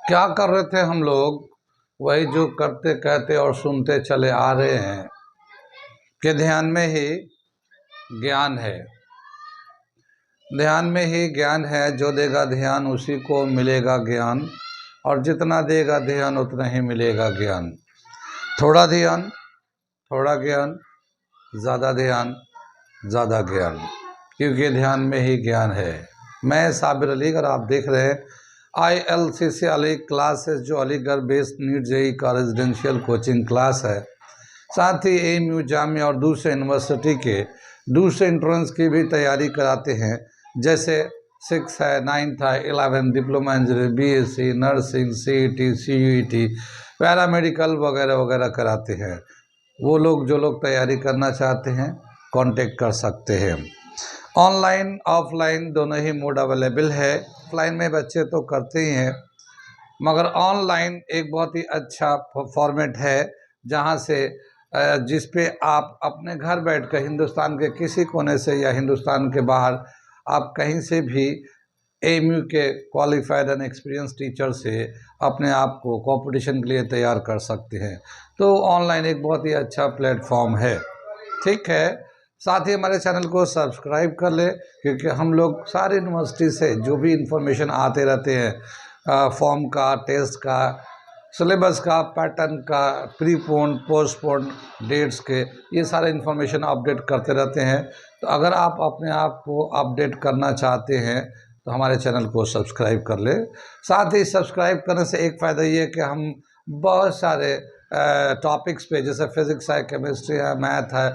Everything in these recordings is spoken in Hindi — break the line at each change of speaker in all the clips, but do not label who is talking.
क्या कर रहे थे हम लोग? वही जो करते कहते और सुनते चले आ रहे हैं कि ध्यान में ही ज्ञान है। ध्यान में ही ज्ञान है, जो देगा ध्यान उसी को मिलेगा ज्ञान, और जितना देगा ध्यान उतना ही मिलेगा ज्ञान। थोड़ा ध्यान थोड़ा ज्ञान, ज़्यादा ध्यान ज़्यादा ज्ञान, क्योंकि ध्यान में ही ज्ञान है। मैं साबिर अली, अगर आप देख रहे हैं ILCC अली क्लासेस, जो अलीगढ़ बेस्ड नीट जेई का रेजिडेंशियल कोचिंग क्लास है। साथ ही AMU जामिया और दूसरे यूनिवर्सिटी के दूसरे एंट्रेंस की भी तैयारी कराते हैं, जैसे 6 है, 9th है, 11 diploma engineering, BSc nursing, CET CUET, paramedical वगैरह वगैरह कराते हैं। वो लोग जो लोग तैयारी करना चाहते हैं कांटेक्ट कर सकते हैं। ऑनलाइन ऑफलाइन दोनों ही मोड अवेलेबल है। ऑफलाइन में बच्चे तो करते ही हैं, मगर ऑनलाइन एक बहुत ही अच्छा फॉर्मेट है, जहां से जिस पे आप अपने घर बैठकर हिंदुस्तान के किसी कोने से या हिंदुस्तान के बाहर आप कहीं से भी AMU के क्वालिफाइड एंड एक्सपीरियंस टीचर से अपने आप को कंपटीशन के लिए तैयार कर सकते हैं। तो ऑनलाइन एक बहुत ही अच्छा प्लेटफॉर्म है। ठीक है, साथ ही हमारे चैनल को सब्सक्राइब कर ले, क्योंकि हम लोग सारे यूनिवर्सिटी से जो भी इंफॉर्मेशन आते रहते हैं, फॉर्म का, टेस्ट का, सिलेबस का, पैटर्न का, प्रीपोन पोस्टपोन डेट्स के, ये सारे इन्फॉर्मेशन अपडेट करते रहते हैं। तो अगर आप अपने आप को अपडेट करना चाहते हैं तो हमारे चैनल को सब्सक्राइब कर ले। साथ ही सब्सक्राइब करने से एक फ़ायदा ये है कि हम बहुत सारे टॉपिक्स पे, जैसे फिज़िक्स है, केमिस्ट्री है, मैथ है,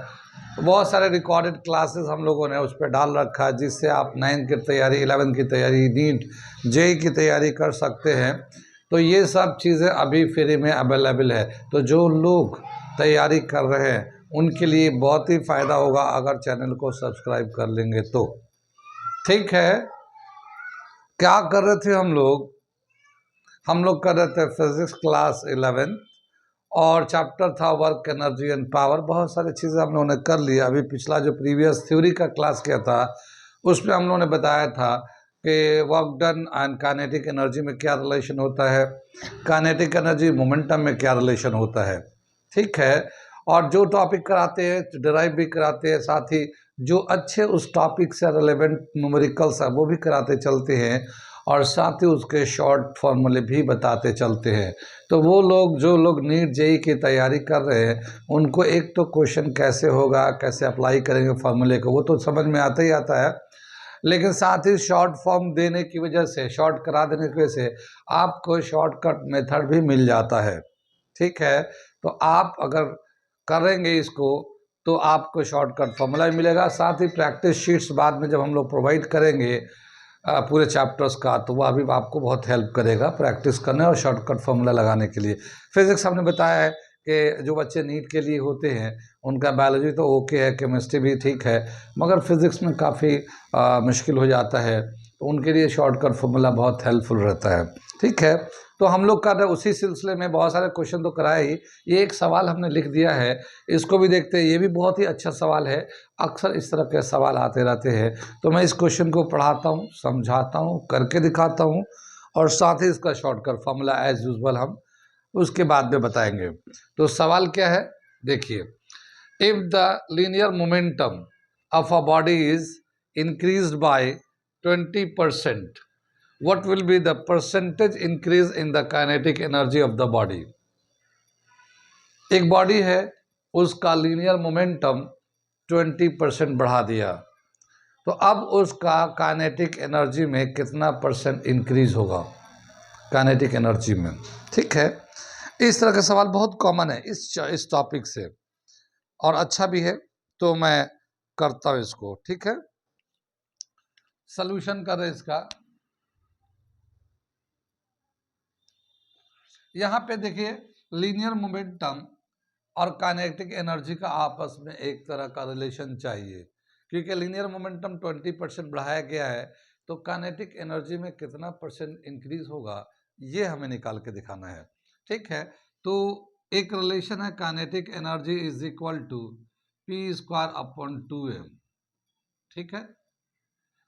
बहुत सारे रिकॉर्डेड क्लासेस हम लोगों ने उस पर डाल रखा है, जिससे आप 9th की तैयारी, 11th की तैयारी, नीट जेई की तैयारी कर सकते हैं। तो ये सब चीज़ें अभी फ्री में अवेलेबल है। तो जो लोग तैयारी कर रहे हैं उनके लिए बहुत ही फ़ायदा होगा अगर चैनल को सब्सक्राइब कर लेंगे तो। ठीक है, क्या कर रहे थे हम लोग? हम लोग कर रहे थे फिजिक्स क्लास 11 और चैप्टर था वर्क, एनर्जी एंड पावर। बहुत सारी चीज़ें हम लोगों ने कर लिया। अभी पिछला जो प्रीवियस थ्योरी का क्लास किया था उसमें हम लोगों ने बताया था कि work done and kinetic energy में क्या रिलेशन होता है, काइनेटिक एनर्जी मोमेंटम में क्या रिलेशन होता है। ठीक है, और जो टॉपिक कराते हैं डिराइव भी कराते हैं, साथ ही जो अच्छे उस टॉपिक से रिलेवेंट न्यूमेरिकल्स है वो भी कराते चलते हैं, और साथ ही उसके शॉर्ट फॉर्मूले भी बताते चलते हैं। तो वो लोग जो लोग नीट जेई की तैयारी कर रहे हैं उनको एक तो क्वेश्चन कैसे होगा, कैसे अप्लाई करेंगे फार्मूले को, वो तो समझ में आता ही आता है, लेकिन साथ ही शॉर्ट फॉर्म देने की वजह से, शॉर्ट करा देने की वजह से आपको शॉर्टकट मेथड भी मिल जाता है। ठीक है, तो आप अगर करेंगे इसको तो आपको शॉर्टकट फॉर्मूला भी मिलेगा। साथ ही प्रैक्टिस शीट्स बाद में जब हम लोग प्रोवाइड करेंगे पूरे चैप्टर्स का, तो वह भी आपको बहुत हेल्प करेगा प्रैक्टिस करने और शॉर्टकट फॉर्मूला लगाने के लिए। फिजिक्स हमने बताया है कि जो बच्चे नीट के लिए होते हैं उनका बायोलॉजी तो ओके है, केमिस्ट्री भी ठीक है, मगर फिजिक्स में काफ़ी मुश्किल हो जाता है, तो उनके लिए शॉर्टकट फॉर्मूला बहुत हेल्पफुल रहता है। ठीक है, तो हम लोग कर रहे उसी सिलसिले में बहुत सारे क्वेश्चन तो कराए ही। ये एक सवाल हमने लिख दिया है, इसको भी देखते हैं। ये भी बहुत ही अच्छा सवाल है, अक्सर इस तरह के सवाल आते रहते हैं। तो मैं इस क्वेश्चन को पढ़ाता हूँ, समझाता हूँ, करके दिखाता हूँ, और साथ ही इसका शॉर्टकट फॉर्मूला एज यूजुअल हम उसके बाद में बताएंगे। तो सवाल क्या है, देखिए, if the linear momentum of a body is increased by 20%, what will be the percentage increase in the kinetic energy of the body? एक बॉडी है, उसका लीनियर मोमेंटम 20% बढ़ा दिया, तो अब उसका काइनेटिक एनर्जी में कितना परसेंट इंक्रीज होगा काइनेटिक एनर्जी में। ठीक है, इस तरह का सवाल बहुत कॉमन है इस टॉपिक से, और अच्छा भी है, तो मैं करता हूँ इसको। ठीक है, सॉल्यूशन कर रहे इसका। यहाँ पे देखिए, लीनियर मोमेंटम और काइनेटिक एनर्जी का आपस में एक तरह का रिलेशन चाहिए, क्योंकि लीनियर मोमेंटम 20% बढ़ाया गया है, तो काइनेटिक एनर्जी में कितना परसेंट इंक्रीज होगा ये हमें निकाल के दिखाना है। ठीक है, तो एक रिलेशन है, kinetic energy is equal to P² upon 2m। ठीक है,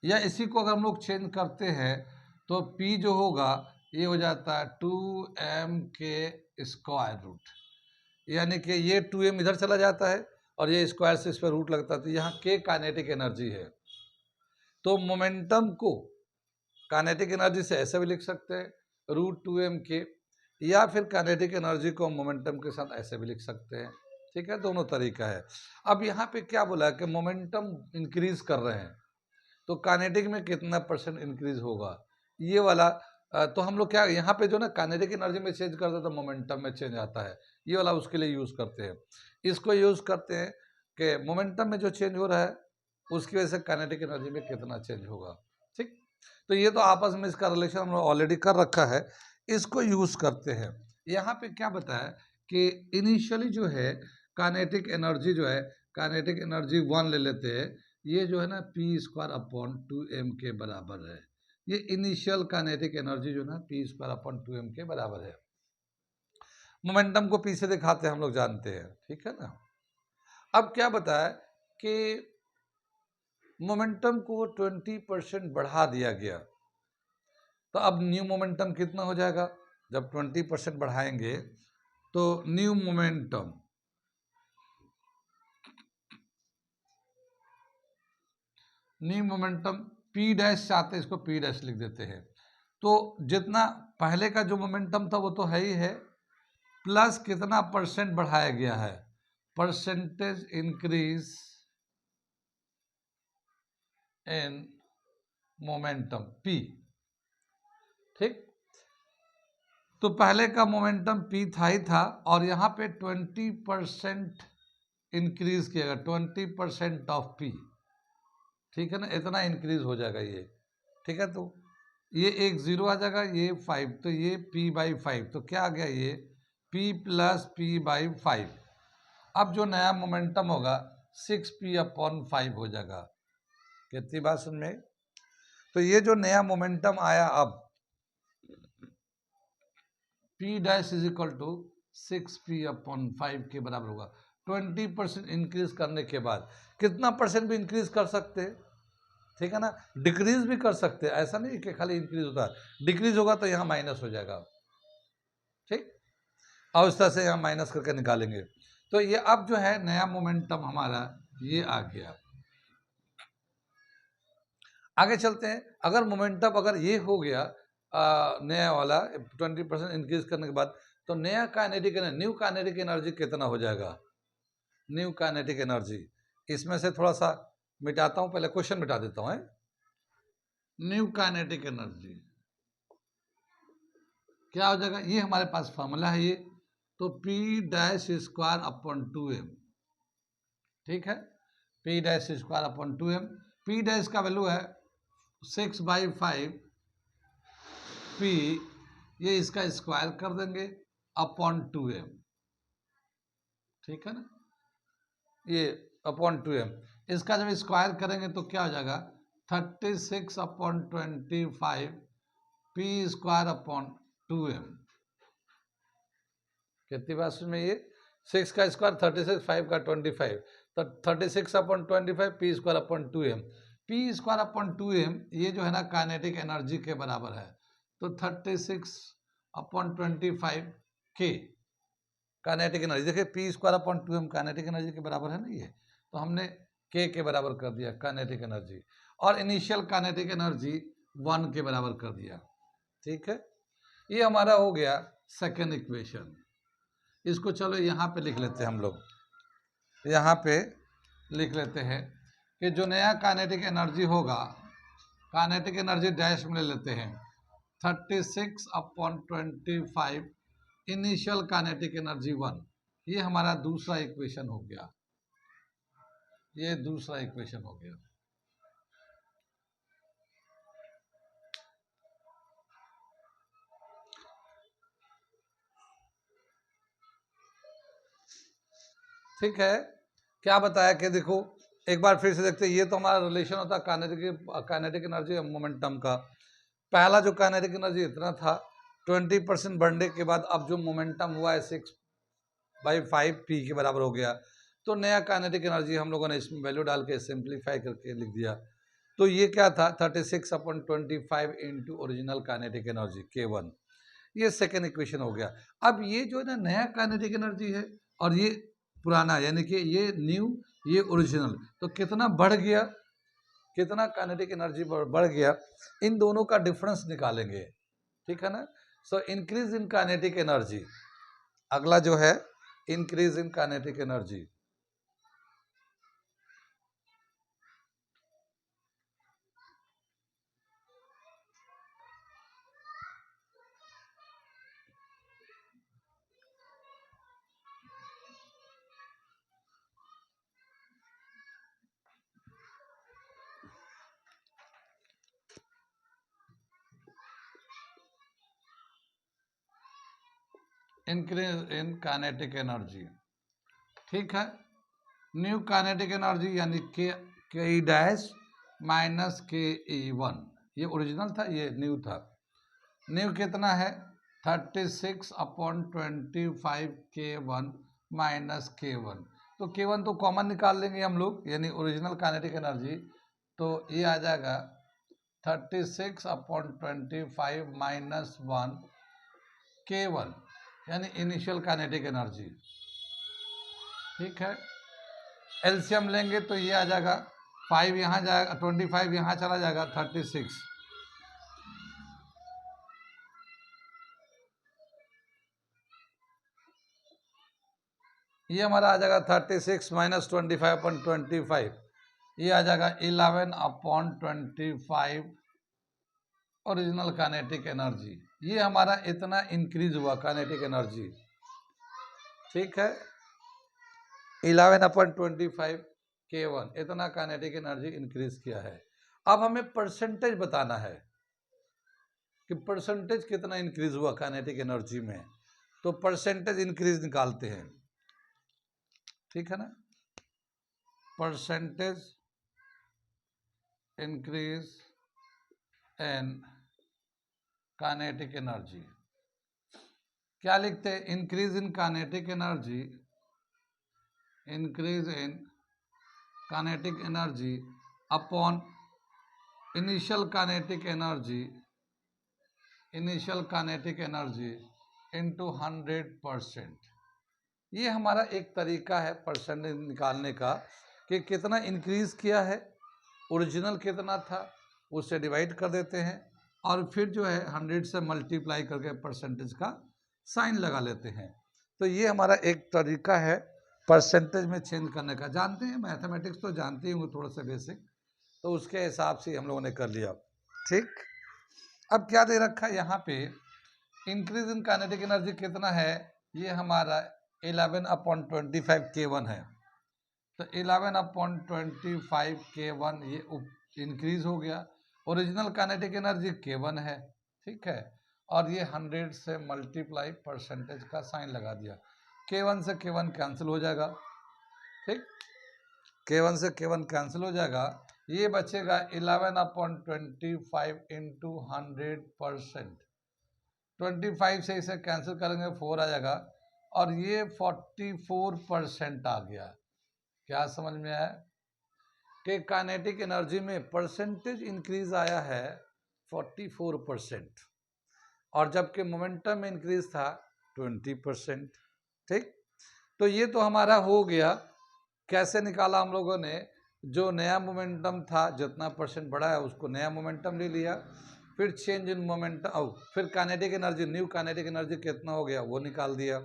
या इसी को अगर हम लोग चेंज करते हैं तो P जो होगा ये हो जाता है 2m² यानी कि ये 2m इधर चला जाता है और ये स्क्वायर से इस पर रूट लगता है, तो यहाँ k काइनेटिक एनर्जी है। तो मोमेंटम को काइनेटिक एनर्जी से ऐसे भी लिख सकते हैं √2m_k, या फिर काइनेटिक एनर्जी को मोमेंटम के साथ ऐसे भी लिख सकते हैं। ठीक है, दोनों तरीका है। अब यहाँ पे क्या बोला है कि मोमेंटम इंक्रीज कर रहे हैं, तो काइनेटिक में कितना % इंक्रीज होगा, ये वाला। तो हम लोग क्या यहाँ पे जो ना काइनेटिक एनर्जी में चेंज करते हैं तो मोमेंटम में चेंज आता है, ये वाला उसके लिए यूज़ करते हैं। इसको यूज़ करते हैं कि मोमेंटम में जो चेंज हो रहा है उसकी वजह से काइनेटिक एनर्जी में कितना चेंज होगा। ठीक, तो ये तो आपस में इसका रिलेशन हम लोग ऑलरेडी कर रखा है, इसको यूज़ करते हैं। यहाँ पे क्या बताया कि इनिशियली जो है काइनेटिक एनर्जी जो है, काइनेटिक एनर्जी 1 ले लेते हैं, ये जो है ना p²/2m के बराबर है। ये इनिशियल काइनेटिक एनर्जी जो ना p²/2m के बराबर है। मोमेंटम को p से दिखाते हैं, हम लोग जानते हैं। ठीक है ना। अब क्या बताया कि मोमेंटम को 20% बढ़ा दिया गया, तो अब न्यू मोमेंटम कितना हो जाएगा, जब 20% बढ़ाएंगे तो न्यू मोमेंटम p डैश चाहते हैं, इसको p डैश लिख देते हैं। तो जितना पहले का जो मोमेंटम था वो तो है ही है, प्लस कितना % बढ़ाया गया है, percentage increase in momentum p। ठीक, तो पहले का मोमेंटम p था ही था, और यहाँ पे 20% इंक्रीज किया, 20% ऑफ p। ठीक है ना, इतना इंक्रीज हो जाएगा ये। ठीक है, तो ये एक 0 आ जाएगा, ये 5, तो ये p/5, तो क्या आ गया, ये p + p/5। अब जो नया मोमेंटम होगा 6p/5 हो जाएगा। कितनी बात सुन में, तो ये जो नया मोमेंटम आया अब p डैश = 6p/5 के बराबर होगा। 20% इंक्रीज करने के बाद कितना % भी इंक्रीज कर सकते हैं। ठीक है ना, डिक्रीज भी कर सकते हैं, ऐसा नहीं कि खाली इंक्रीज होता है, डिक्रीज होगा तो यहाँ माइनस हो जाएगा। ठीक, और उस तरह से यहाँ माइनस करके निकालेंगे। तो ये अब जो है नया मोमेंटम हमारा ये आ गया। आगे चलते हैं, अगर मोमेंटम अगर ये हो गया नया वाला 20% इंक्रीज करने के बाद, तो नया kinetic energy, new kinetic energy कितना हो जाएगा, न्यू काइनेटिक एनर्जी। इसमें से थोड़ा सा मिटाता हूँ, पहले क्वेश्चन मिटा देता हूँ। न्यू काइनेटिक एनर्जी क्या हो जाएगा, ये हमारे पास फॉर्मूला है ये, तो p²/2m। ठीक है, p²/2m, p डैश का वैल्यू है 6/5 p, ये इसका स्क्वायर कर देंगे अपॉन 2m। ठीक है ना, ये अपॉन 2m, इसका जब स्क्वायर करेंगे तो क्या हो जाएगा 36/25 p²/2m। कितनी बात में, ये 6 का स्क्वायर 36, 5 का 25, तो 36/25 p²/2m। p²/2m ये जो है ना काइनेटिक एनर्जी के बराबर है, तो 36/25 k काइनेटिक एनर्जी। देखिए p²/2m काइनेटिक एनर्जी के बराबर है ना ये, तो हमने k के बराबर कर दिया काइनेटिक एनर्जी, और इनिशियल काइनेटिक एनर्जी 1 के बराबर कर दिया। ठीक है, ये हमारा हो गया सेकेंड इक्वेशन। इसको चलो यहाँ पे लिख लेते हैं, हम लोग यहाँ पे लिख लेते हैं कि जो नया काइनेटिक एनर्जी होगा, काइनेटिक एनर्जी डैश में ले लेते हैं 36/25 इनिशियल काइनेटिक एनर्जी 1। ये हमारा दूसरा इक्वेशन हो गया, ये दूसरा इक्वेशन हो गया। ठीक है, क्या बताया कि देखो एक बार फिर से देखते हैं, ये तो हमारा रिलेशन होता है काइनेटिक एनर्जी और मोमेंटम का। पहला जो काइनेटिक एनर्जी इतना था, 20% बढ़ने के बाद अब जो मोमेंटम हुआ है 6/5 p के बराबर हो गया। तो नया काइनेटिक एनर्जी हम लोगों ने इसमें वैल्यू डाल के सिंप्लीफाई करके लिख दिया। तो ये क्या था 36/25 into original kinetic energy k1, ये सेकेंड इक्वेशन हो गया। अब ये जो है ना नया काइनेटिक एनर्जी है और ये पुराना, यानी कि ये न्यू ये ओरिजिनल, तो कितना बढ़ गया, कितना काइनेटिक एनर्जी बढ़ गया, इन दोनों का डिफरेंस निकालेंगे, ठीक है ना। So increase in kinetic energy, अगला जो है increase in kinetic energy. Increase in kinetic energy, ठीक है। न्यू काइनेटिक एनर्जी यानी के ई डैश माइनस के ई वन, ये ओरिजिनल था, ये न्यू था। न्यू कितना है 36/25 के वन माइनस के वन, तो के वन तो कॉमन निकाल लेंगे हम लोग, यानी ओरिजिनल काइनेटिक एनर्जी, तो ये आ जाएगा 36/25 माइनस 1 के वन, यानी इनिशियल काइनेटिक एनर्जी, ठीक है। एलसीएम लेंगे तो ये आ जाएगा 5 यहाँ जाएगा, 25 यहाँ चला जाएगा 36, ये हमारा आ जाएगा 36 माइनस 25/25, ये आ जाएगा 11/25 ओरिजिनल काइनेटिक एनर्जी। ये हमारा इतना इंक्रीज हुआ काइनेटिक एनर्जी, ठीक है। 11/25 K1 इतना काइनेटिक एनर्जी इंक्रीज किया है। अब हमें परसेंटेज बताना है कि परसेंटेज कितना इंक्रीज हुआ काइनेटिक एनर्जी में, तो परसेंटेज इंक्रीज निकालते हैं, ठीक है ना। Percentage increase in kinetic energy, क्या लिखते हैं, increase in kinetic energy, increase in kinetic energy upon initial kinetic energy, initial kinetic energy into 100%। ये हमारा एक तरीका है परसेंटेज निकालने का कि कितना इंक्रीज किया है, ओरिजिनल कितना था उससे डिवाइड कर देते हैं और फिर जो है 100 से मल्टीप्लाई करके परसेंटेज का साइन लगा लेते हैं। तो ये हमारा एक तरीका है परसेंटेज में चेंज करने का। जानते हैं मैथमेटिक्स तो जानते ही होंगे थोड़ा सा बेसिक, तो उसके हिसाब से हम लोगों ने कर लिया, ठीक। अब क्या दे रखा है यहाँ पे, इंक्रीज इन काइनेटिक एनर्जी कितना है, ये हमारा 11/25 K1 है, तो 11/25 K1 ये इंक्रीज हो गया। ओरिजिनल काइनेटिक एनर्जी K1 है, ठीक है, और ये 100 से मल्टीप्लाई परसेंटेज का साइन लगा दिया। K1 से K1 कैंसिल हो जाएगा, ठीक, K1 से K1 कैंसिल हो जाएगा, ये बचेगा 11/25 इंटू 100%। 25 से इसे कैंसिल करेंगे 4 आ जाएगा और ये 44% आ गया। क्या समझ में आया कि काइनेटिक एनर्जी में परसेंटेज इंक्रीज आया है 44%, और जबकि मोमेंटम में इंक्रीज था 20%, ठीक। तो ये तो हमारा हो गया। कैसे निकाला हम लोगों ने, जो नया मोमेंटम था जितना परसेंट बढ़ा है उसको नया मोमेंटम ले लिया, फिर चेंज इन मोमेंटम, फिर kinetic energy, new kinetic energy कितना हो गया वो निकाल दिया।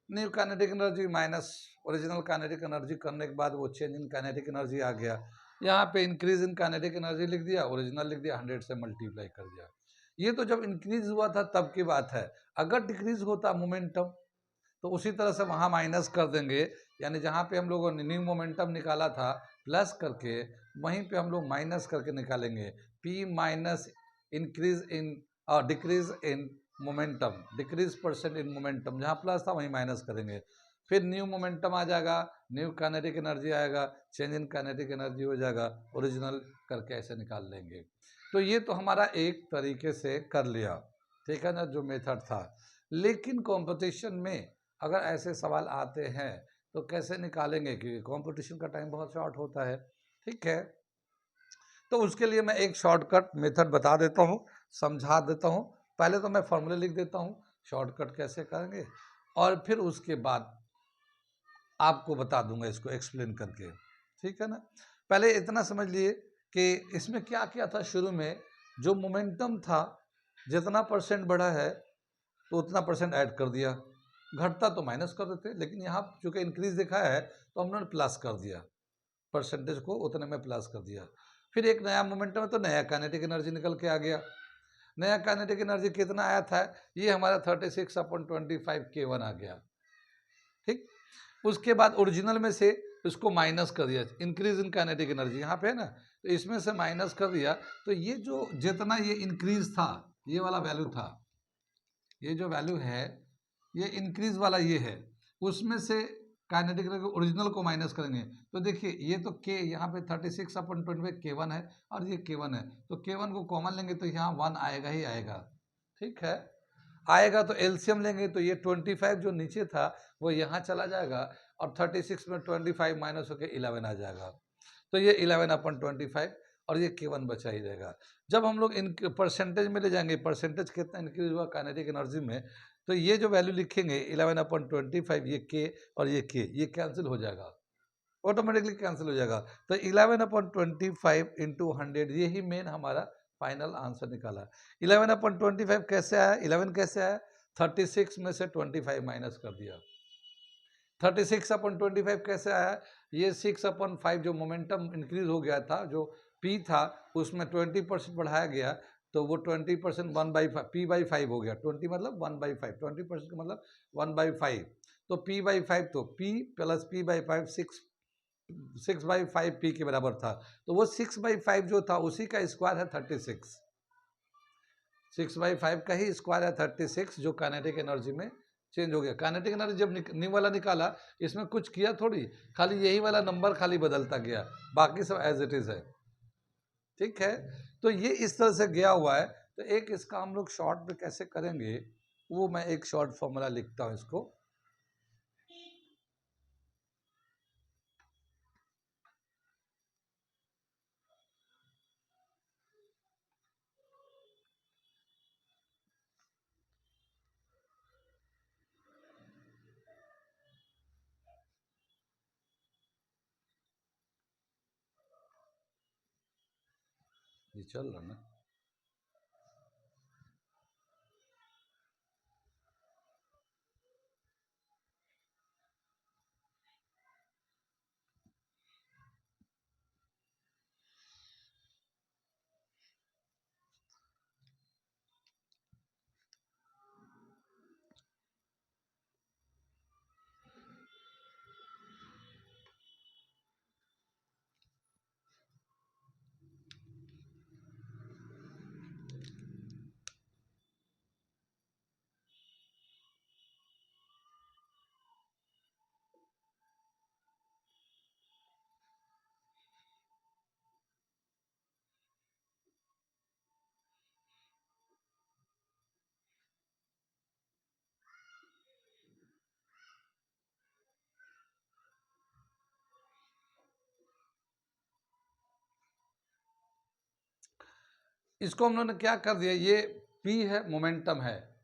New kinetic energy minus original kinetic energy करने के बाद वो चेंज इन काइनेटिक एनर्जी आ गया। यहाँ पे इंक्रीज इन काइनेटिक एनर्जी लिख दिया, ओरिजिनल लिख दिया, 100 से मल्टीप्लाई कर दिया। ये तो जब इंक्रीज हुआ था तब की बात है। अगर डिक्रीज होता मोमेंटम तो उसी तरह से वहाँ माइनस कर देंगे, यानी जहाँ पे हम लोगों ने न्यू मोमेंटम निकाला था प्लस करके, वहीं पे हम लोग माइनस करके निकालेंगे। P माइनस इंक्रीज इन और decrease in momentum, decrease percent in momentum, जहाँ प्लस था वहीं माइनस करेंगे, फिर न्यू मोमेंटम आ जाएगा, न्यू काइनेटिक एनर्जी आएगा, चेंज इन काइनेटिक एनर्जी हो जाएगा, ओरिजिनल करके ऐसे निकाल लेंगे। तो ये तो हमारा एक तरीके से कर लिया, ठीक है ना, जो मेथड था। लेकिन कंपटीशन में अगर ऐसे सवाल आते हैं तो कैसे निकालेंगे, क्योंकि कंपटीशन का टाइम बहुत शॉर्ट होता है, ठीक है। तो उसके लिए मैं एक शॉर्टकट मेथड बता देता हूँ, समझा देता हूँ, पहले तो मैं फॉर्मूले लिख देता हूँ शॉर्टकट कैसे करेंगे, और फिर उसके बाद आपको बता दूंगा इसको एक्सप्लेन करके, ठीक है ना। पहले इतना समझ लिए कि इसमें क्या किया था, शुरू में जो मोमेंटम था जितना परसेंट बढ़ा है तो उतना परसेंट ऐड कर दिया, घटता तो माइनस कर देते, लेकिन यहाँ चूंकि इंक्रीज दिखा है तो हमने प्लस कर दिया, परसेंटेज को उतने में प्लस कर दिया। फिर एक नया मोमेंटम है तो नया काइनेटिक एनर्जी निकल के आ गया। नया काइनेटिक एनर्जी कितना आया था, ये हमारा 36/25 K1 आ गया, ठीक। उसके बाद ओरिजिनल में से इसको माइनस कर दिया, इंक्रीज इन काइनेटिक एनर्जी यहाँ पे है ना, तो इसमें से माइनस कर दिया, तो ये जो जितना ये इंक्रीज था, ये वाला वैल्यू था, ये जो वैल्यू है ये इंक्रीज वाला ये है, उसमें से काइनेटिक एनर्जी ओरिजिनल को माइनस करेंगे तो देखिए ये तो के यहाँ पे 36/25 K1 है और ये K1 है, तो K1 को कॉमन लेंगे तो यहाँ 1 आएगा ही आएगा, ठीक है। आएगा तो एलसीएम लेंगे तो ये 25 जो नीचे था वो यहाँ चला जाएगा और 36 में 25 माइनस होकर 11 आ जाएगा, तो ये 11/25 और ये K1 बचा ही रहेगा। जब हम लोग इन परसेंटेज में ले जाएंगे, परसेंटेज कितना इंक्रीज हुआ काइनेटिक एनर्जी में, तो ये जो वैल्यू लिखेंगे 11/25, ये K और ये K, ये कैंसिल हो जाएगा, ऑटोमेटिकली कैंसिल हो जाएगा। तो 11/25 इंटू 100, यही मेन हमारा फाइनल आंसर निकाला। 11/25 कैसे आया, 11 कैसे आया, 36 में से 25 माइनस कर दिया। 36/25 कैसे आया, ये 6/5 जो मोमेंटम इंक्रीज हो गया था, जो P था उसमें 20% बढ़ाया गया, तो वो 20% 1/5 P/5 हो गया, 20 मतलब 1/5, 20% का मतलब 1/5, तो P/5, तो P प्लस P/5 6/5 P के बराबर था, तो वो 6/5 जो था उसी का स्क्वायर है 36, 6/5 का ही स्क्वायर है 36, जो काइनेटिक एनर्जी में चेंज हो गया। काइनेटिक एनर्जी जब न्यू वाला निकाला, इसमें कुछ किया थोड़ी, खाली यही वाला नंबर खाली बदलता गया, बाकी सब एज इट इज है, ठीक है। तो ये इस तरह से गया हुआ है। तो एक इसका हम लोग शॉर्ट में कैसे करेंगे, वो मैं एक शॉर्ट फॉर्मूला लिखता हूँ इसको। ये चल रहा ना, इसको हम लोगों ने क्या कर दिया, ये P है, मोमेंटम है,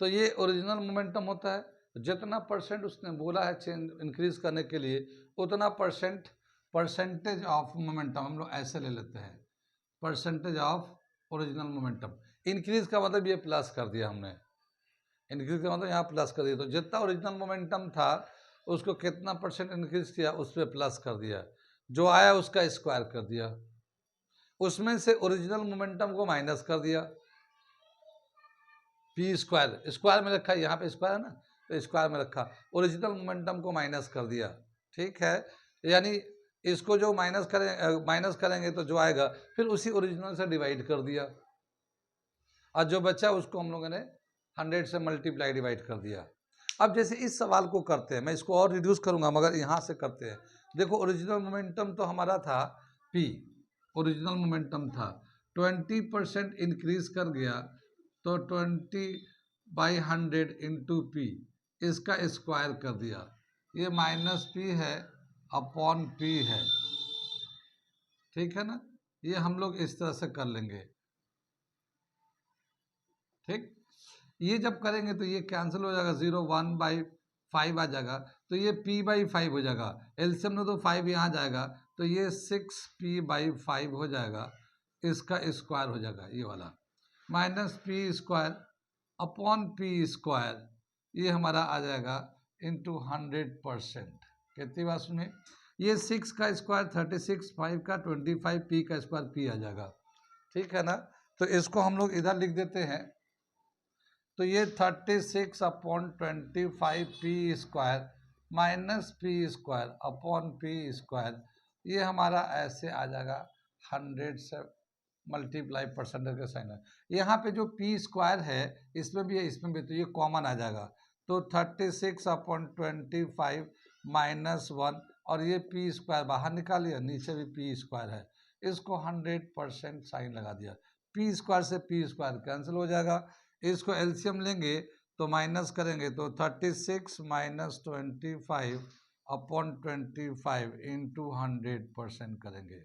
तो ये ओरिजिनल मोमेंटम होता है, जितना परसेंट उसने बोला है चेंज इंक्रीज करने के लिए, उतना परसेंटेज ऑफ मोमेंटम हम लोग ऐसे ले लेते हैं, percentage of original momentum. Increase का मतलब ये प्लस कर दिया हमने, इंक्रीज का मतलब यहाँ प्लस कर दिया, तो जितना ओरिजिनल मोमेंटम था उसको कितना परसेंट इंक्रीज किया, उस पर प्लस कर दिया, जो आया उसका स्क्वायर कर दिया, उसमें से ओरिजिनल मोमेंटम को माइनस कर दिया, P स्क्वायर, स्क्वायर में रखा, यहाँ पे स्क्वायर है ना, तो स्क्वायर में रखा, ओरिजिनल मोमेंटम को माइनस कर दिया, ठीक है। यानी इसको जो माइनस करेंगे तो जो आएगा, फिर उसी ओरिजिनल से डिवाइड कर दिया, और जो बचा उसको हम लोगों ने 100 से मल्टीप्लाई डिवाइड कर दिया। अब जैसे इस सवाल को करते हैं, मैं इसको और रिड्यूस करूंगा मगर यहाँ से करते हैं। देखो ओरिजिनल मोमेंटम तो हमारा था P, ओरिजिनल मोमेंटम था, 20% इंक्रीज कर गया, तो 20/100 इंटू P, इसका स्क्वायर कर दिया, ये -P है अपॉन P है, ठीक है ना। ये हम लोग इस तरह से कर लेंगे, ठीक, ये जब करेंगे तो ये कैंसिल हो जाएगा, 0 1/5 आ जाएगा, तो ये p/5 हो जाएगा। एलसीएम में तो 5 यहाँ जाएगा, तो ये 6p/5 हो जाएगा, इसका स्क्वायर हो जाएगा ये वाला, minus P square upon P square, ये हमारा आ जाएगा इंटू 100%। कितनी बात सुनिए, ये 6 का स्क्वायर 36, 5 का 25, पी का स्क्वायर पी आ जाएगा, ठीक है ना। तो इसको हम लोग इधर लिख देते हैं, तो ये 36/25 P square minus P square upon P square, ये हमारा ऐसे आ जाएगा 100 से मल्टीप्लाई परसेंटेज का साइन है। यहाँ पे जो पी स्क्वायर है इसमें भी है इसमें भी, तो ये कॉमन आ जाएगा, तो 36/25 माइनस 1, और ये पी स्क्वायर बाहर निकाल लिया, नीचे भी पी स्क्वायर है, इसको 100% साइन लगा दिया, पी स्क्वायर से पी स्क्वायर कैंसिल हो जाएगा। इसको एलसीएम लेंगे तो माइनस करेंगे तो 36 माइनस 25 अपॉन 25 इंटू 100% करेंगे,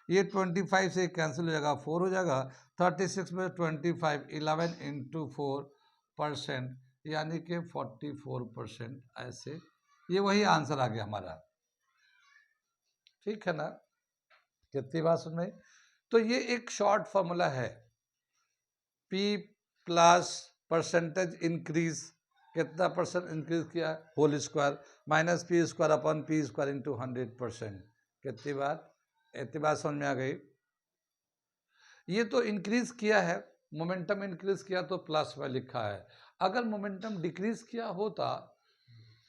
ये 25 से कैंसिल हो जाएगा, 4 हो जाएगा, 36 में 25 11 इंटू 4%, यानी कि 44%, ऐसे ये वही आंसर आ गया हमारा, ठीक है ना। कितनी बात सुन में, तो ये एक शॉर्ट फॉर्मूला है, P प्लस परसेंटेज इंक्रीज, कितना परसेंट इंक्रीज किया, whole square minus P square upon P square into 100%। कितनी बात, इतनी बात समझ में आ गई। ये तो इंक्रीज किया है, मोमेंटम इंक्रीज किया तो प्लस में लिखा है, अगर मोमेंटम डिक्रीज किया होता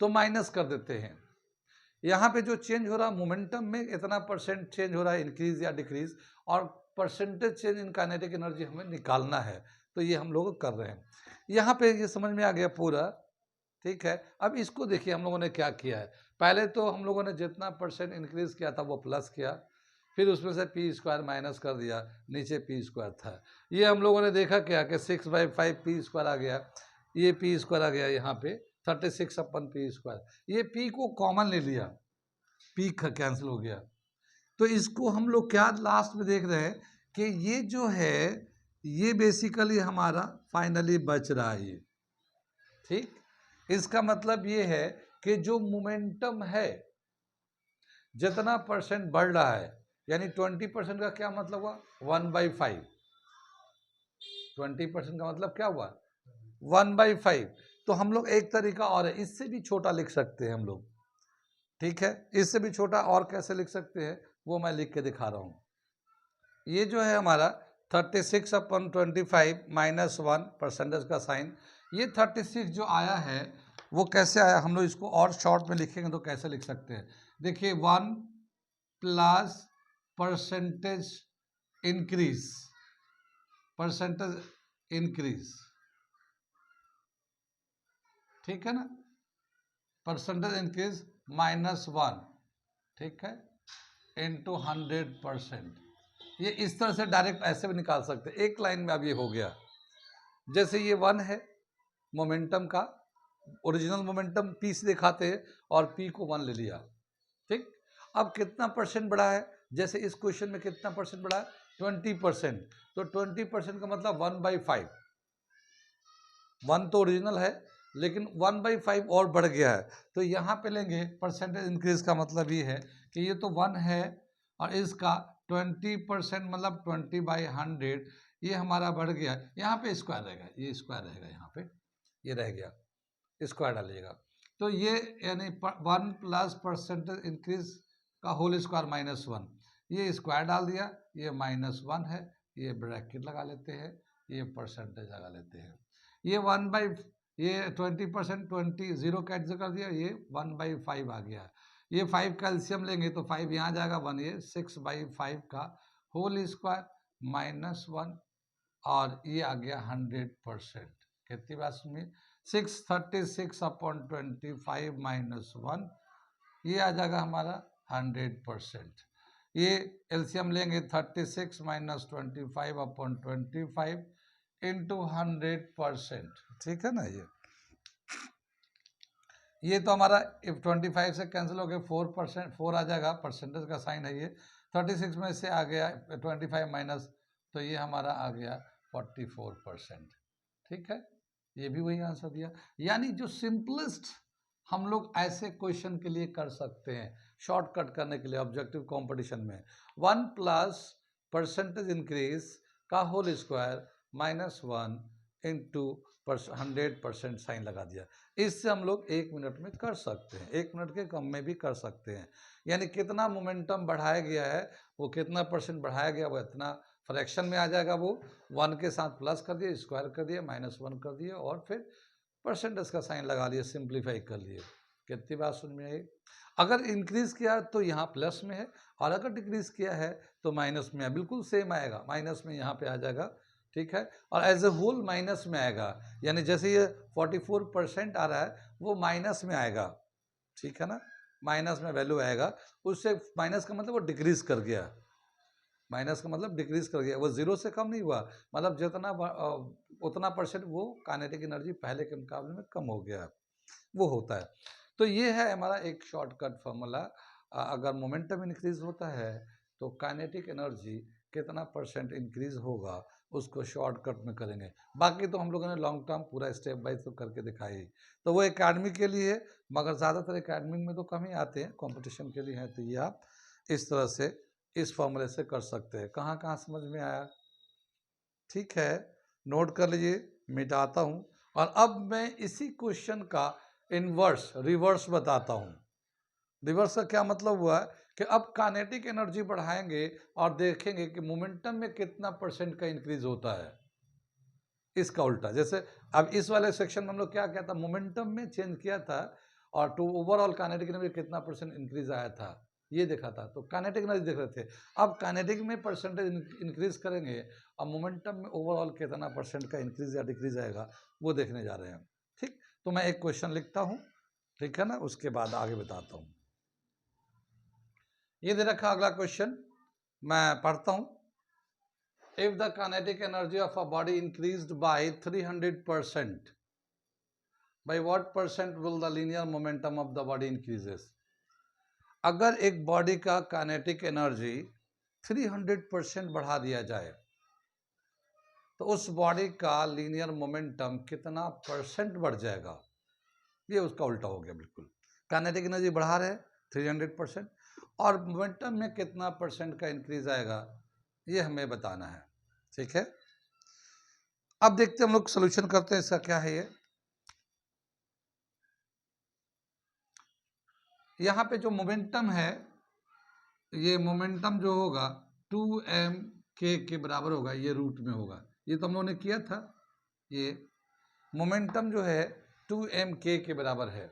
तो माइनस कर देते हैं। यहाँ पे जो चेंज हो रहा मोमेंटम में इतना परसेंट चेंज हो रहा है, इंक्रीज या डिक्रीज, और परसेंटेज चेंज इन काइनेटिक एनर्जी हमें निकालना है, तो ये हम लोग कर रहे हैं। यहाँ पे ये समझ में आ गया पूरा, ठीक है। अब इसको देखिए हम लोगों ने क्या किया है, पहले तो हम लोगों ने जितना परसेंट इंक्रीज किया था वो प्लस किया, फिर उसमें से पी स्क्वायर माइनस कर दिया, नीचे पी स्क्वायर था, ये हम लोगों ने देखा क्या कि 6/5 पी स्क्वायर आ गया, ये पी स्क्वायर आ गया, यहाँ पे 36 अपन पी स्क्वायर, ये पी को कॉमन ले लिया, पी कैंसिल हो गया, तो इसको हम लोग क्या लास्ट में देख रहे हैं कि ये जो है ये बेसिकली हमारा फाइनली बच रहा है ये, ठीक। इसका मतलब ये है कि जो मोमेंटम है जितना परसेंट बढ़ रहा है, यानी 20% का क्या मतलब हुआ, 1/5, 20% का मतलब क्या हुआ 1/5, तो हम लोग एक तरीका और है, इससे भी छोटा लिख सकते हैं हम लोग, ठीक है, इससे भी छोटा और कैसे लिख सकते हैं वो मैं लिख के दिखा रहा हूँ। ये जो है हमारा 36/25 माइनस 1 परसेंटेज का साइन, ये 36 जो आया है वो कैसे आया, हम लोग इसको और शॉर्ट में लिखेंगे तो कैसे लिख सकते हैं, देखिए 1 plus percentage increase, percentage increase, ठीक है ना, परसेंटेज इंक्रीज माइनस 1, ठीक है, इंटू 100%, ये इस तरह से डायरेक्ट ऐसे भी निकाल सकते हैं, एक लाइन में अब ये हो गया, जैसे ये 1 है मोमेंटम का, ओरिजिनल मोमेंटम पी से दिखाते हैं और पी को 1 ले लिया, ठीक। अब कितना परसेंट बढ़ा है, जैसे इस क्वेश्चन में कितना परसेंट बढ़ा है 20%, तो 20% का मतलब 1/5, 1 तो ओरिजिनल है लेकिन 1/5 और बढ़ गया है, तो यहाँ पे लेंगे परसेंटेज इंक्रीज का मतलब ये है कि ये तो 1 है और इसका 20% मतलब 20/100, ये हमारा बढ़ गया, यहाँ पे स्क्वायर रहेगा, ये स्क्वायर रहेगा, यहाँ पे ये रह गया, स्क्वायर डालिएगा, तो ये यानी 1 प्लस परसेंटेज इंक्रीज का होल स्क्वायर माइनस 1, ये स्क्वायर डाल दिया, ये -1 है, ये ब्रैकेट लगा लेते हैं, ये परसेंटेज लगा लेते हैं, ये 20% 20 0 कैंसिल कर दिया, ये 1/5 आ गया, ये 5 का एलसीएम लेंगे तो 5 यहाँ जाएगा 1, ये 6/5 का होल स्क्वायर -1, और ये आ गया 100%। कितनी बात सुनिए, 636/25 -1, ये आ जाएगा हमारा 100%। ये एलसीएम लेंगे 36 माइनस 25/25 इंटू 100%, ठीक है ना। ये तो हमारा 25 से कैंसिल हो गया, 4%, 4 आ जाएगा, परसेंटेज का साइन है ये, 36 में से आ गया 25 माइनस, तो ये हमारा आ गया 44%, ठीक है, ये भी वही आंसर दिया। यानी जो सिंपलेस्ट हम लोग ऐसे क्वेश्चन के लिए कर सकते हैं शॉर्टकट करने के लिए ऑब्जेक्टिव कंपटीशन में, 1 प्लस परसेंटेज इंक्रीज का होल स्क्वायर -1 इंटू 100% साइन लगा दिया। इससे हम लोग 1 मिनट में कर सकते हैं, 1 मिनट के कम में भी कर सकते हैं। यानी कितना मोमेंटम बढ़ाया गया है, वो कितना परसेंट बढ़ाया गया, वो इतना फ्रैक्शन में आ जाएगा। वो 1 के साथ प्लस कर दिए, स्क्वायर कर दिए, -1 कर दिए और फिर परसेंटेज का साइन लगा लिए, सिंप्लीफाई कर लिए। कितनी बात समझ में आई? अगर इंक्रीज किया तो यहाँ प्लस में है और अगर डिक्रीज किया है तो माइनस में है, बिल्कुल सेम आएगा, माइनस में यहाँ पे आ जाएगा। ठीक है, और एज ए होल माइनस में आएगा, यानी जैसे ये 44% आ रहा है वो माइनस में आएगा। ठीक है ना, माइनस में वैल्यू आएगा, उससे माइनस का मतलब वो डिक्रीज कर गया, माइनस का मतलब डिक्रीज कर गया, वो जीरो से कम नहीं हुआ, मतलब जितना उतना परसेंट वो काइनेटिक एनर्जी पहले के मुकाबले में कम हो गया, वो होता है। तो ये है हमारा एक शॉर्टकट फार्मूला। अगर मोमेंटम इंक्रीज होता है तो काइनेटिक एनर्जी कितना परसेंट इंक्रीज होगा, उसको शॉर्टकट में करेंगे। बाकी तो हम लोगों ने लॉन्ग टर्म पूरा स्टेप बाय स्टेप करके दिखाई, तो वो एकेडमी के लिए, मगर ज़्यादातर एकेडमी में तो कम ही आते हैं, कंपटीशन के लिए है। तो ये आप इस तरह से इस फॉर्मूले से कर सकते हैं। कहाँ कहाँ समझ में आया? ठीक है, नोट कर लीजिए, मिटाता हूँ। और अब मैं इसी क्वेश्चन का इन्वर्स, रिवर्स बताता हूँ। रिवर्स का क्या मतलब हुआ कि अब काइनेटिक एनर्जी बढ़ाएंगे और देखेंगे कि मोमेंटम में कितना परसेंट का इंक्रीज होता है। इसका उल्टा, जैसे अब इस वाले सेक्शन में हम लोग क्या किया था, मोमेंटम में चेंज किया था और टू ओवरऑल काइनेटिक एनर्जी कितना परसेंट इंक्रीज आया था ये देखा था, तो काइनेटिक एनर्जी देख रहे थे। अब काइनेटिक में परसेंटेज इंक्रीज करेंगे और मोमेंटम में ओवरऑल कितना परसेंट का इंक्रीज या डिक्रीज आएगा वो देखने जा रहे हैं। ठीक, तो मैं एक क्वेश्चन लिखता हूँ, ठीक है ना, उसके बाद आगे बताता हूँ। ये दे रखा अगला क्वेश्चन, मैं पढ़ता हूँ। If the kinetic energy of a body increased by 300%, by what percent will the linear momentum of the body increases? अगर एक बॉडी का काइनेटिक एनर्जी 300% बढ़ा दिया जाए तो उस बॉडी का लीनियर मोमेंटम कितना परसेंट बढ़ जाएगा? ये उसका उल्टा हो गया बिल्कुल। काइनेटिक एनर्जी बढ़ा रहे 300% और मोमेंटम में कितना परसेंट का इंक्रीज आएगा ये हमें बताना है। ठीक है, अब देखते हैं हम लोग सोल्यूशन करते हैं इसका। क्या है ये, यहाँ पे जो मोमेंटम है, ये मोमेंटम जो होगा 2m के बराबर होगा, ये रूट में होगा, ये तो हम लोगों ने किया था। ये मोमेंटम जो है 2m के बराबर है।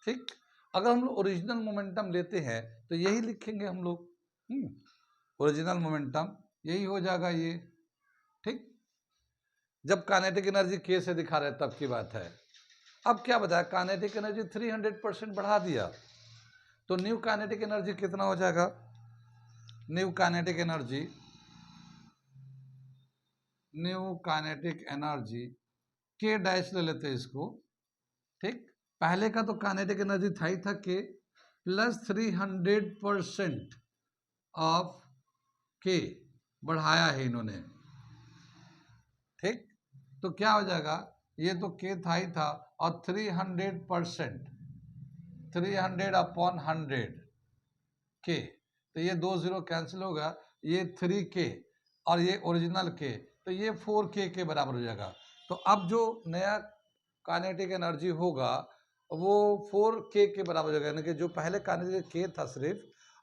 ठीक, अगर हम लोग ओरिजिनल मोमेंटम लेते हैं तो यही लिखेंगे हम लोग, ओरिजिनल मोमेंटम यही हो जाएगा ये। ठीक, जब काइनेटिक एनर्जी के से दिखा रहे तब की बात है। अब क्या बताया, काइनेटिक एनर्जी 300% बढ़ा दिया तो न्यू काइनेटिक एनर्जी कितना हो जाएगा? न्यू काइनेटिक एनर्जी के डैश ले लेते हैं इसको। ठीक, पहले का तो काइनेटिक एनर्जी था ही था के प्लस 300% ऑफ के बढ़ाया है इन्होंने। ठीक, तो क्या हो जाएगा, ये तो के था ही था और 300% 300/100 के, तो ये 2 0 कैंसिल होगा, ये 3k और ये ओरिजिनल के, तो ये 4k के बराबर हो जाएगा। तो अब जो नया काइनेटिक एनर्जी होगा वो 4k के बराबर हो जाएगा, यानी कि जो पहले काइनेटिक के था सिर्फ,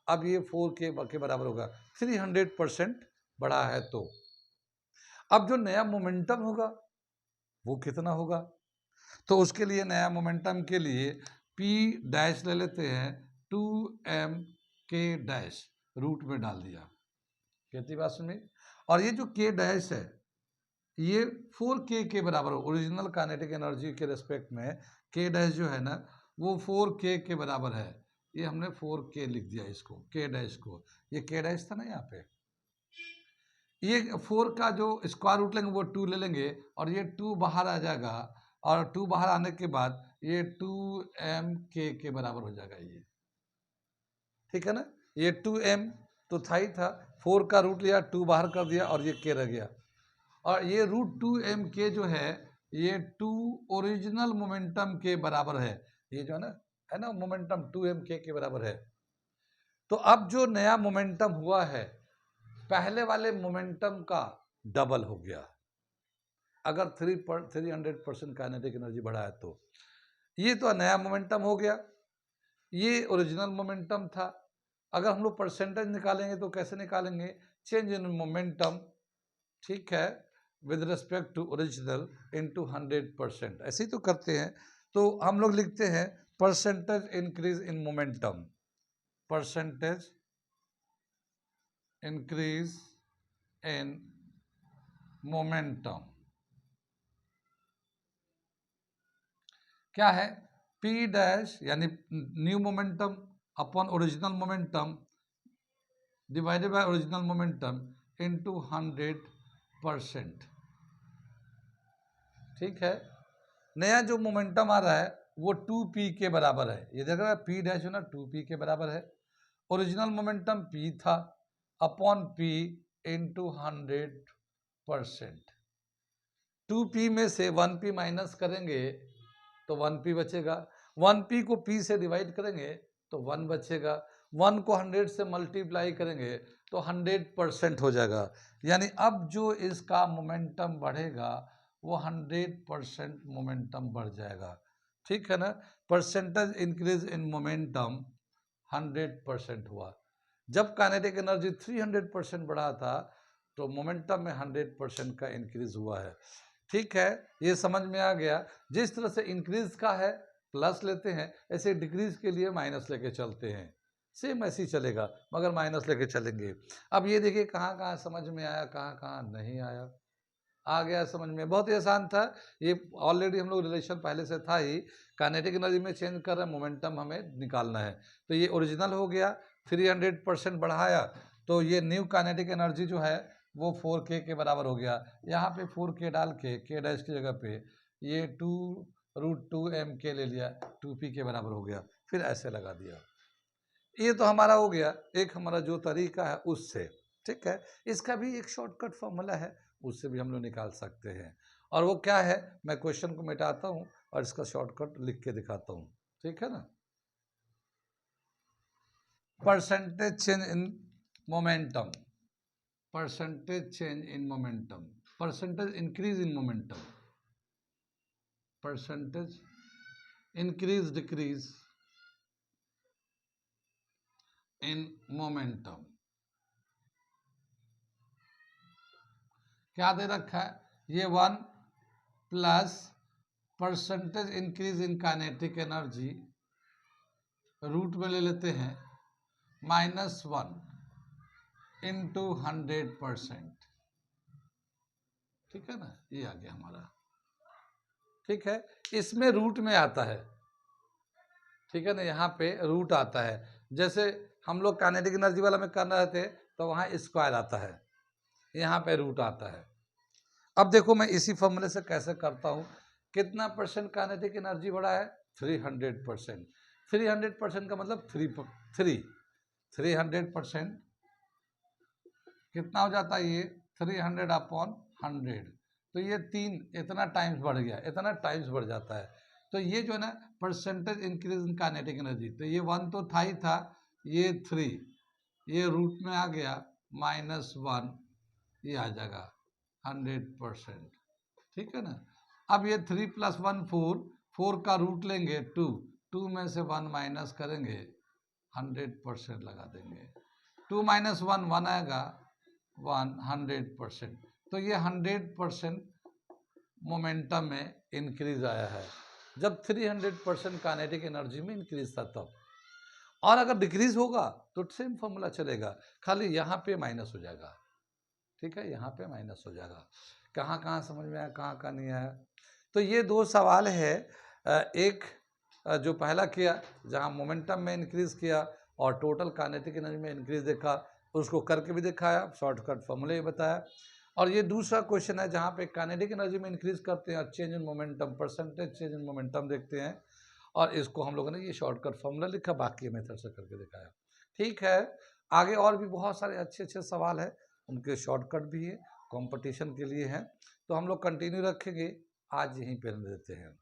अब ये 4k के बराबर होगा, 300% बढ़ा है। तो अब जो नया मोमेंटम होगा वो कितना होगा, तो उसके लिए नया मोमेंटम के लिए p डैश ले लेते हैं, 2m के डैश रूट में डाल दिया। कितनी बात सुनी? और ये जो k डैश है ये 4k के बराबर हो, ओरिजिनल काइनेटिक एनर्जी के रेस्पेक्ट में k डैश जो है ना वो 4k के बराबर है। ये हमने 4k लिख दिया इसको, k डैश को, ये k डैश था ना यहाँ पे, ये 4 का जो स्क्वायर रूट लेंगे वो 2 ले लेंगे और ये 2 बाहर आ जाएगा और 2 बाहर आने के बाद ये 2m के बराबर हो जाएगा ये। ठीक है ना, ये 2m तो था ही था, 4 का रूट लिया, 2 बाहर कर दिया और ये k रह गया। और ये √2m_k जो है ये 2 ओरिजिनल मोमेंटम के बराबर है। ये जो है ना मोमेंटम 2m_k के बराबर है। तो अब जो नया मोमेंटम हुआ है पहले वाले मोमेंटम का डबल हो गया। अगर 300% काइनेटिक एनर्जी बढ़ा है तो ये तो नया मोमेंटम हो गया, ये ओरिजिनल मोमेंटम था। अगर हम लोग परसेंटेज निकालेंगे तो कैसे निकालेंगे? चेंज इन मोमेंटम, ठीक है, with respect to original into 100%, ऐसे ही तो करते हैं। तो हम लोग लिखते हैं percentage increase in momentum, percentage increase in momentum क्या है? P डैश यानी new momentum upon original momentum divided by original momentum into 100%, ठीक है। नया जो मोमेंटम आ रहा है वो 2p के बराबर है। ये देख रहा है P डैश है ना 2p के बराबर है। ओरिजिनल मोमेंटम P था अपॉन P इंटू 100%। 2p में से 1p माइनस करेंगे तो 1p बचेगा, 1p को p से डिवाइड करेंगे तो 1 बचेगा, 1 को 100 से मल्टीप्लाई करेंगे तो 100% हो जाएगा। यानी अब जो इसका मोमेंटम बढ़ेगा वो 100% मोमेंटम बढ़ जाएगा, ठीक है ना। परसेंटेज इंक्रीज इन मोमेंटम 100% हुआ। जब काइनेटिक एनर्जी 300% बढ़ा था तो मोमेंटम में 100% का इंक्रीज हुआ है, ठीक है। ये समझ में आ गया। जिस तरह से इंक्रीज का है प्लस लेते हैं, ऐसे डिक्रीज के लिए माइनस लेके चलते हैं। सेम ऐसे ही चलेगा मगर माइनस लेके चलेंगे। अब ये देखिए कहाँ कहाँ समझ में आया, कहाँ कहाँ नहीं आया। आ गया समझ में? बहुत ही आसान था ये, ऑलरेडी हम लोग रिलेशन पहले से था ही। काइनेटिक एनर्जी में चेंज कर रहे हैं, मोमेंटम हमें निकालना है। तो ये ओरिजिनल हो गया, 300% बढ़ाया तो ये न्यू काइनेटिक एनर्जी जो है वो 4k के बराबर हो गया। यहाँ पे 4k डाल के k डैश की जगह पे ये 2√2m_k ले लिया, 2p के बराबर हो गया, फिर ऐसे लगा दिया। ये तो हमारा हो गया एक हमारा जो तरीका है उससे, ठीक है। इसका भी एक शॉर्टकट फॉर्मूला है, उससे भी हम लोग निकाल सकते हैं। और वो क्या है, मैं क्वेश्चन को मिटाता हूँ और इसका शॉर्टकट लिख के दिखाता हूँ, ठीक है ना। Percentage change in momentum, percentage change in momentum, percentage increase in momentum, percentage increase decrease in momentum. क्या दे रखा है? ये 1 plus percentage increase in kinetic energy, root में ले लेते हैं -1 इंटू 100%, ठीक है ना। ये आ गया हमारा, ठीक है। इसमें रूट में आता है, ठीक है ना, यहाँ पे रूट आता है। जैसे हम लोग काइनेटिक एनर्जी वाला में कर रहे थे तो वहाँ स्क्वायर आता है, यहाँ पे रूट आता है। अब देखो मैं इसी फॉर्मूले से कैसे करता हूँ। कितना परसेंट काइनेटिक एनर्जी बढ़ा है? 300%। 300% का मतलब 300% कितना हो जाता है? ये 300/100, तो ये 3 इतना टाइम्स बढ़ गया, इतना टाइम्स बढ़ जाता है। तो ये जो है ना percentage increase in kinetic energy, तो ये 1 तो था ही था, ये 3, ये रूट में आ गया -1, ये आ जाएगा 100%, ठीक है ना। अब ये 3 + 1 4 का रूट लेंगे 2 में से 1 माइनस करेंगे 100% लगा देंगे। 2 - 1 1 आएगा 100%। तो ये 100% मोमेंटम में इंक्रीज आया है जब 300% काइनेटिक एनर्जी में इंक्रीज था तब। और अगर डिक्रीज होगा तो सेम फॉर्मूला चलेगा, खाली यहाँ पे माइनस हो जाएगा, ठीक है, यहाँ पे माइनस हो जाएगा। कहाँ कहाँ समझ में आया, कहाँ कहाँ नहीं आया? तो ये 2 सवाल है, एक जो पहला किया जहाँ मोमेंटम में इंक्रीज किया और टोटल काइनेटिक एनर्जी में इंक्रीज देखा, उसको करके भी दिखाया, शॉर्टकट फॉर्मूले भी बताया। और ये दूसरा क्वेश्चन है जहाँ पे काइनेटिक एनर्जी में इंक्रीज करते हैं और change in momentum, percentage change in momentum देखते हैं, और इसको हम लोगों ने ये शॉर्टकट फॉर्मूला लिखा, बाकी मेथड से करके दिखाया, ठीक है। आगे और भी बहुत सारे अच्छे अच्छे सवाल है, उनके शॉर्टकट भी है, कंपटीशन के लिए हैं, तो हम लोग कंटिन्यू रखेंगे। आज यहीं पर देते हैं।